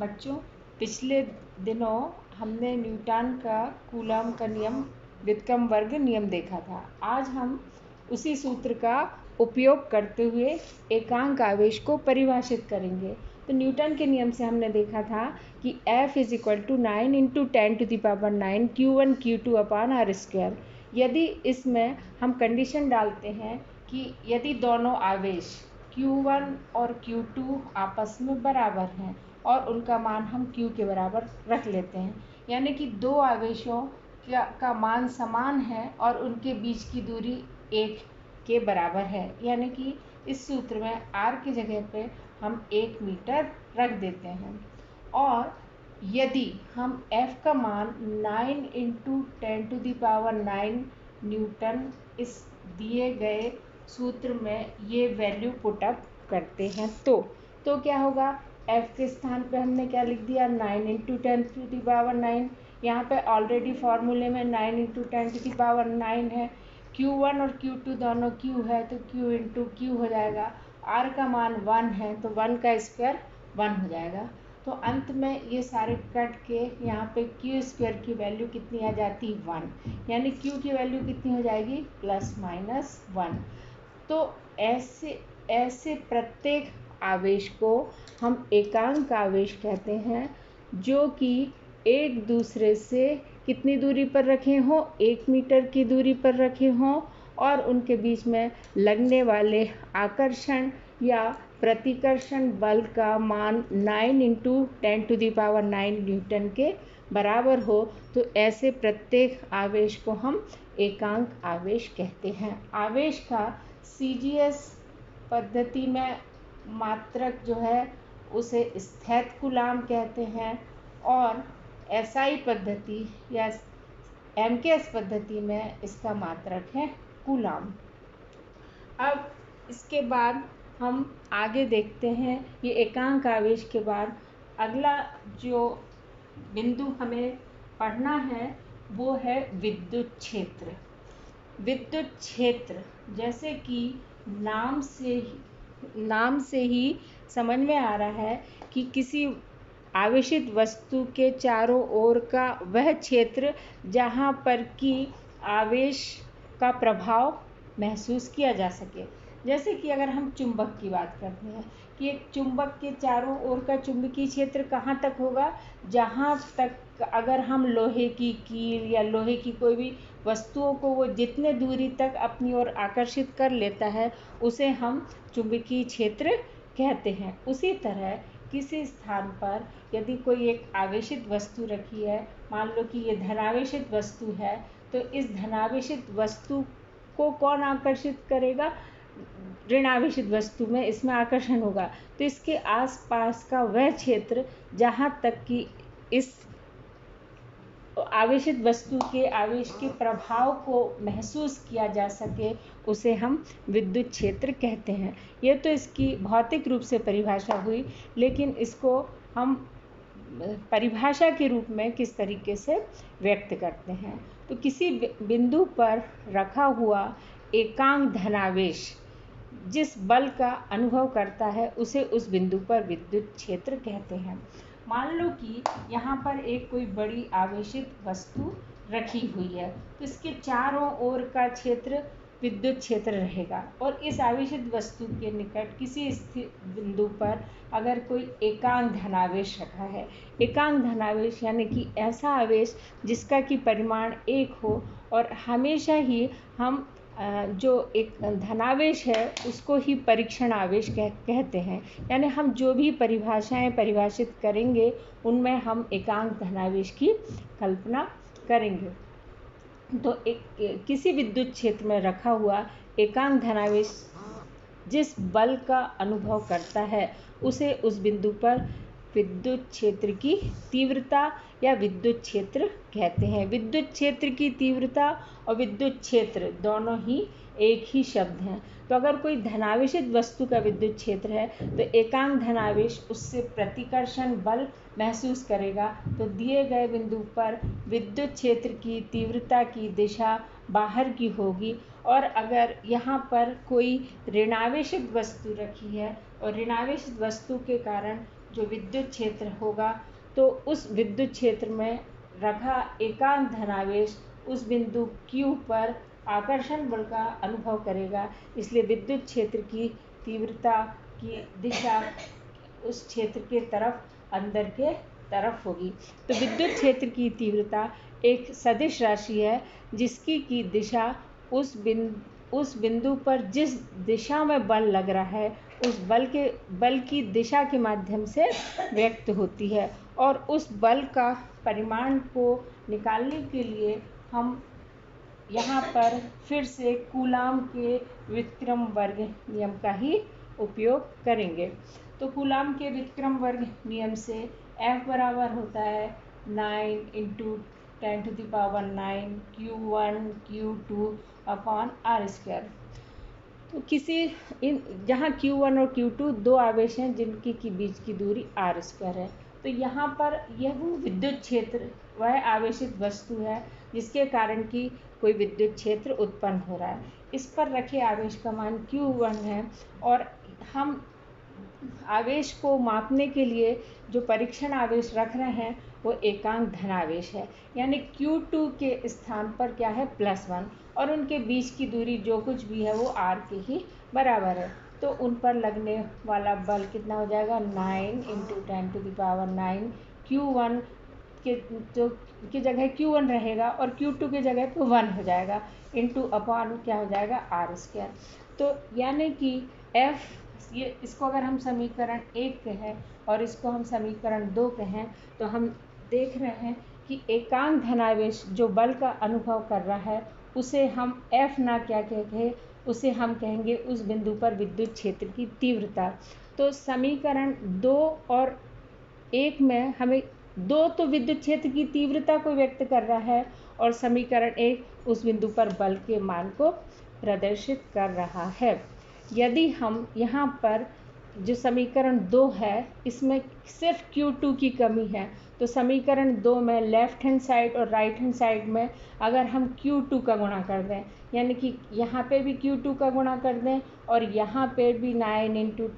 बच्चों, पिछले दिनों हमने न्यूटन का कूलॉम का नियम व्युत्क्रम वर्ग नियम देखा था। आज हम उसी सूत्र का उपयोग करते हुए एकांक आवेश को परिभाषित करेंगे। तो न्यूटन के नियम से हमने देखा था कि F = 9 × 10⁹ Q1 Q2 upon r²। यदि इसमें हम कंडीशन डालते हैं कि यदि दोनों आवेश Q1 और Q2 आपस में बराबर हैं और उनका मान हम Q के बराबर रख लेते हैं, यानी कि दो आवेशों का मान समान है और उनके बीच की दूरी 1 के बराबर है, यानी कि इस सूत्र में r की जगह पे हम 1 मीटर रख देते हैं। और यदि हम F का मान 9 × 10⁹ न्यूटन इस दिए गए सूत्र में ये वैल्यू पुट अप करते हैं तो क्या होगा। F के स्थान पे हमने क्या लिख दिया, 9 × 10⁹। यहाँ पे ऑलरेडी फॉर्मूले में 9 × 10⁹ है। Q1 और Q2 दोनों Q है तो Q × Q हो जाएगा। R का मान 1 है तो 1 का स्क्वायर 1 हो जाएगा। तो अंत में ये सारे कट के यहाँ पे Q² की वैल्यू कितनी आ जाती, 1, यानी Q की वैल्यू कितनी हो जाएगी, ±1। तो ऐसे प्रत्येक आवेश को हम एकांक आवेश कहते हैं, जो कि एक दूसरे से कितनी दूरी पर रखे हों, 1 मीटर की दूरी पर रखे हों और उनके बीच में लगने वाले आकर्षण या प्रतिकर्षण बल का मान 9 × 10⁹ न्यूटन के बराबर हो। तो ऐसे प्रत्येक आवेश को हम एकांक आवेश कहते हैं। आवेश का CGS पद्धति में मात्रक जो है उसे स्थैतिक कूलाम कहते हैं और SI पद्धति या MKS पद्धति में इसका मात्रक है कूलाम। अब इसके बाद हम आगे देखते हैं, ये एकांक आवेश के बाद अगला जो बिंदु हमें पढ़ना है वो है विद्युत क्षेत्र। विद्युत क्षेत्र जैसे कि नाम से ही समझ में आ रहा है कि किसी आवेशित वस्तु के चारों ओर का वह क्षेत्र जहाँ पर कि आवेश का प्रभाव महसूस किया जा सके। जैसे कि अगर हम चुंबक की बात करते हैं कि एक चुंबक के चारों ओर का चुंबकीय क्षेत्र कहाँ तक होगा, जहाँ तक अगर हम लोहे की कील या लोहे की कोई भी वस्तुओं को वो जितने दूरी तक अपनी ओर आकर्षित कर लेता है उसे हम चुंबकीय क्षेत्र कहते हैं। उसी तरह किसी स्थान पर यदि कोई एक आवेशित वस्तु रखी है, मान लो कि ये धनावेशित वस्तु है, तो इस धनावेशित वस्तु को कौन आकर्षित करेगा, ऋणावेशित वस्तु में इसमें आकर्षण होगा। तो इसके आसपास का वह क्षेत्र जहाँ तक कि इस आवेशित वस्तु के आवेश के प्रभाव को महसूस किया जा सके उसे हम विद्युत क्षेत्र कहते हैं। ये तो इसकी भौतिक रूप से परिभाषा हुई, लेकिन इसको हम परिभाषा के रूप में किस तरीके से व्यक्त करते हैं। तो किसी बिंदु पर रखा हुआ एकांक धनावेश जिस बल का अनुभव करता है उसे उस बिंदु पर विद्युत क्षेत्र कहते हैं। मान लो कि यहाँ पर एक कोई बड़ी आवेशित वस्तु रखी हुई है, तो इसके चारों ओर का क्षेत्र विद्युत क्षेत्र रहेगा और इस आवेशित वस्तु के निकट किसी स्थित बिंदु पर अगर कोई एकांक धनावेश रखा है, एकांक धनावेश यानी कि ऐसा आवेश जिसका कि परिमाण 1 हो, और हमेशा ही हम जो एक धनावेश है उसको ही परीक्षण आवेश कहते हैं, यानी हम जो भी परिभाषाएं परिभाषित करेंगे उनमें हम एकांक धनावेश की कल्पना करेंगे। तो किसी विद्युत क्षेत्र में रखा हुआ एकांक धनावेश जिस बल का अनुभव करता है उसे उस बिंदु पर विद्युत क्षेत्र की तीव्रता या विद्युत क्षेत्र कहते हैं। विद्युत क्षेत्र की तीव्रता और विद्युत क्षेत्र दोनों ही एक ही शब्द हैं। तो अगर कोई धनावेशित वस्तु का विद्युत क्षेत्र है तो एकांक धनावेश उससे प्रतिकर्षण बल महसूस करेगा, तो दिए गए बिंदु पर विद्युत क्षेत्र की तीव्रता की दिशा बाहर की होगी। और अगर यहाँ पर कोई ऋणावेशित वस्तु रखी है और ऋणावेशित वस्तु के कारण जो विद्युत क्षेत्र होगा तो उस विद्युत क्षेत्र में रखा एकांक धनावेश उस बिंदु Q पर आकर्षण बल का अनुभव करेगा। इसलिए विद्युत क्षेत्र की तीव्रता की दिशा उस क्षेत्र के तरफ अंदर के तरफ होगी। तो विद्युत क्षेत्र की तीव्रता एक सदिश राशि है जिसकी की दिशा उस बिंदु पर जिस दिशा में बल लग रहा है उस बल की दिशा के माध्यम से व्यक्त होती है। और उस बल का परिमाण को निकालने के लिए हम यहाँ पर फिर से कूलाम के व्युत्क्रम वर्ग नियम का ही उपयोग करेंगे। तो कूलाम के व्युत्क्रम वर्ग नियम से F बराबर होता है 9 × 10⁹ Q1 Q2 अपॉन r²। तो जहाँ Q1 और Q2 दो आवेश हैं जिनकी की बीच की दूरी r² है। तो यहाँ पर यह वो विद्युत क्षेत्र वह आवेशित वस्तु है जिसके कारण कि कोई विद्युत क्षेत्र उत्पन्न हो रहा है। इस पर रखे आवेश का मान Q1 है और हम आवेश को मापने के लिए जो परीक्षण आवेश रख रहे हैं वो एकांक धनावेश है, यानी Q2 के स्थान पर क्या है +1 और उनके बीच की दूरी जो कुछ भी है वो r के ही बराबर है। तो उन पर लगने वाला बल कितना हो जाएगा 9 × 10⁹ Q1 की जगह Q1 रहेगा और Q2 की जगह पे 1 हो जाएगा इंटू अपॉन क्या हो जाएगा r²। तो यानी कि F इसको अगर हम समीकरण 1 कहें और इसको हम समीकरण 2 कहें तो हम देख रहे हैं कि एकांक धनावेश जो बल का अनुभव कर रहा है उसे हम F ना क्या कहें, उसे हम कहेंगे उस बिंदु पर विद्युत क्षेत्र की तीव्रता। तो समीकरण 2 और 1 में हमें 2 तो विद्युत क्षेत्र की तीव्रता को व्यक्त कर रहा है और समीकरण 1 उस बिंदु पर बल के मान को प्रदर्शित कर रहा है। यदि हम यहाँ पर जो समीकरण 2 है इसमें सिर्फ Q2 की कमी है तो समीकरण 2 में लेफ्ट हैंड साइड और राइट हैंड साइड में अगर हम Q2 का गुणा कर दें, यानी कि यहाँ पे भी Q2 का गुणा कर दें और यहाँ पे भी 9 ×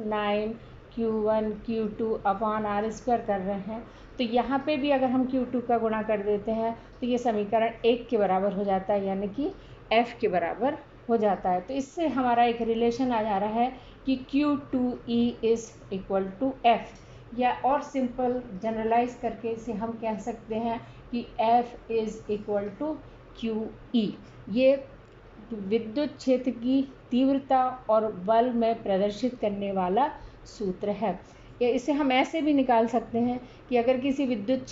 10⁹ Q1 Q2 अपॉन r² कर रहे हैं, तो यहाँ पे भी अगर हम Q2 का गुणा कर देते हैं तो ये समीकरण 1 के बराबर हो जाता है, यानी कि F के बराबर हो जाता है। तो इससे हमारा एक रिलेशन आ जा रहा है कि Q2E = F, या और सिंपल जनरलाइज करके इसे हम कह सकते हैं कि F = QE। ये विद्युत क्षेत्र की तीव्रता और बल में प्रदर्शित करने वाला सूत्र है। या इसे हम ऐसे भी निकाल सकते हैं कि अगर किसी विद्युत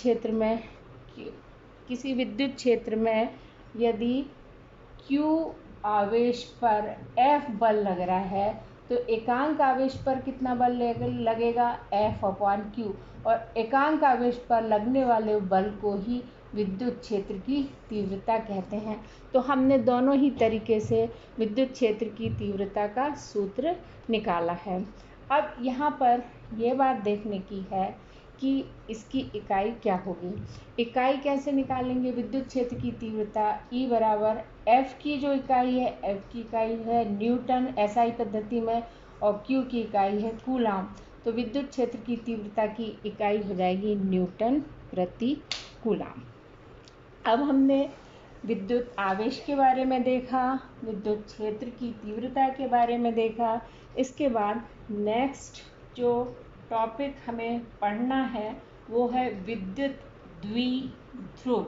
क्षेत्र में यदि Q आवेश पर F बल लग रहा है तो एकांक आवेश पर कितना बल लगेगा F/Q, और एकांक आवेश पर लगने वाले बल को ही विद्युत क्षेत्र की तीव्रता कहते हैं। तो हमने दोनों ही तरीके से विद्युत क्षेत्र की तीव्रता का सूत्र निकाला है। अब यहाँ पर ये बात देखने की है कि इसकी इकाई क्या होगी। इकाई कैसे निकालेंगे विद्युत क्षेत्र की तीव्रता E बराबर F की जो इकाई है F की इकाई है न्यूटन SI पद्धति में और Q की इकाई है कूलाम। तो विद्युत क्षेत्र की तीव्रता की इकाई हो जाएगी न्यूटन प्रति कूलाम। अब हमने विद्युत आवेश के बारे में देखा, विद्युत क्षेत्र की तीव्रता के बारे में देखा। इसके बाद नेक्स्ट जो टॉपिक हमें पढ़ना है वो है विद्युत द्विध्रुव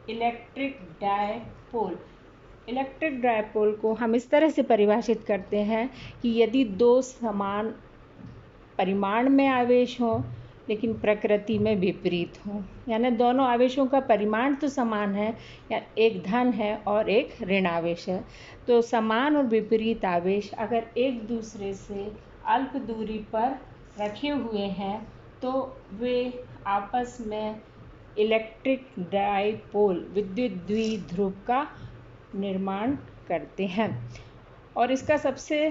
इलेक्ट्रिक डायपोल। इलेक्ट्रिक डायपोल को हम इस तरह से परिभाषित करते हैं कि यदि दो समान परिमाण में आवेश हों लेकिन प्रकृति में विपरीत हों, यानी दोनों आवेशों का परिमाण तो समान है, या एक धन है और एक ऋण आवेश है, तो समान और विपरीत आवेश अगर एक दूसरे से अल्प दूरी पर रखे हुए हैं तो वे आपस में इलेक्ट्रिक डायपोल विद्युत द्विध्रुव का निर्माण करते हैं। और इसका सबसे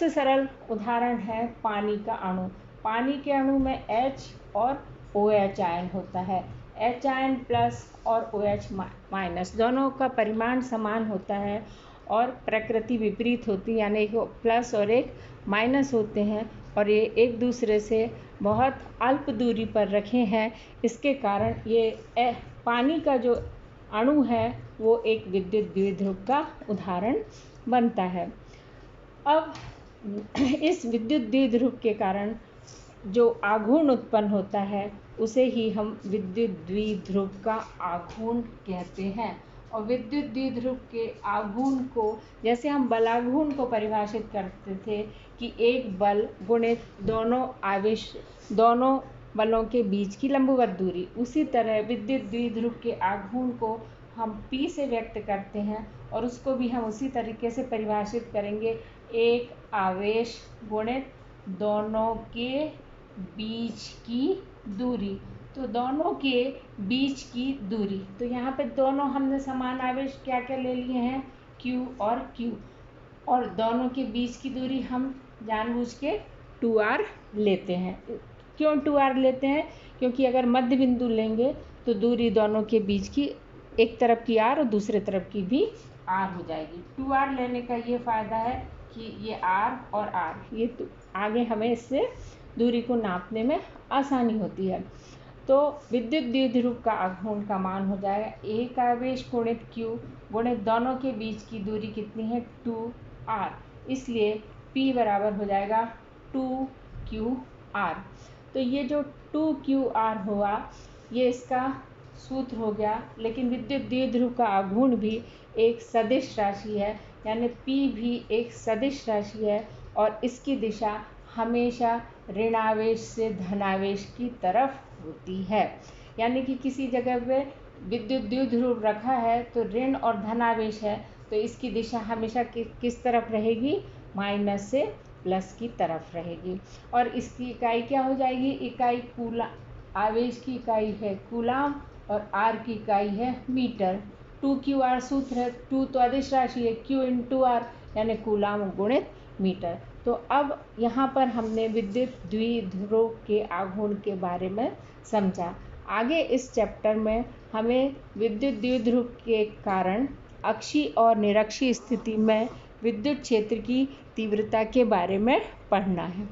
सरल उदाहरण है पानी का अणु। पानी के अणु में H और OH आयन होता है। H आयन प्लस और OH माइनस दोनों का परिमाण समान होता है और प्रकृति विपरीत होती है, यानी एक प्लस और एक माइनस होते हैं, और ये एक दूसरे से बहुत अल्प दूरी पर रखे हैं। इसके कारण ये पानी का जो अणु है वो एक विद्युत द्विध्रुव का उदाहरण बनता है। अब इस विद्युत द्विध्रुव के कारण जो आघूर्ण उत्पन्न होता है उसे ही हम विद्युत द्विध्रुव का आघूर्ण कहते हैं। और विद्युत द्विध्रुव के आघूर्ण को जैसे हम बलाघूर्ण को परिभाषित करते थे कि एक बल गुणित दोनों बलों के बीच की लंबवत दूरी, उसी तरह विद्युत द्विध्रुव के आघूर्ण को हम P से व्यक्त करते हैं और उसको भी हम उसी तरीके से परिभाषित करेंगे, एक आवेश गुणित दोनों के बीच की दूरी। तो दोनों के बीच की दूरी, तो यहाँ पे दोनों हमने समान आवेश क्या क्या ले लिए हैं, Q और Q, और दोनों के बीच की दूरी हम जानबूझ के 2r लेते हैं। क्यों 2r लेते हैं? क्योंकि अगर मध्य बिंदु लेंगे तो दूरी दोनों के बीच की एक तरफ की r और दूसरे तरफ की भी r हो जाएगी। 2r लेने का ये फ़ायदा है कि ये r और r ये आगे हमें इससे दूरी को नापने में आसानी होती है। तो विद्युत द्विध्रुव का आघूर्ण का मान हो जाएगा एक आवेश गुणित Q गुणित दोनों के बीच की दूरी कितनी है, 2r, इसलिए P बराबर हो जाएगा 2QR। तो ये जो 2QR हुआ ये इसका सूत्र हो गया। लेकिन विद्युत द्विध्रुव का आघूर्ण भी एक सदिश राशि है, यानी P भी एक सदिश राशि है और इसकी दिशा हमेशा ऋणावेश से धनावेश की तरफ होती है। यानी कि किसी जगह पे विद्युत द्विध्रुव रखा है तो ऋण और धनावेश है, तो इसकी दिशा हमेशा किस तरफ रहेगी, माइनस से प्लस की तरफ रहेगी। और इसकी इकाई क्या हो जाएगी, इकाई आवेश की इकाई है कूलाम और r की इकाई है मीटर। 2QR सूत्र है, 2 तो अदिश राशि है, Q × R यानी कूलाम गुणित मीटर। तो अब यहाँ पर हमने विद्युत द्विध्रुव के आघूर्ण के बारे में समझा। आगे इस चैप्टर में हमें विद्युत द्विध्रुव के कारण अक्षीय और निरक्षीय स्थिति में विद्युत क्षेत्र की तीव्रता के बारे में पढ़ना है।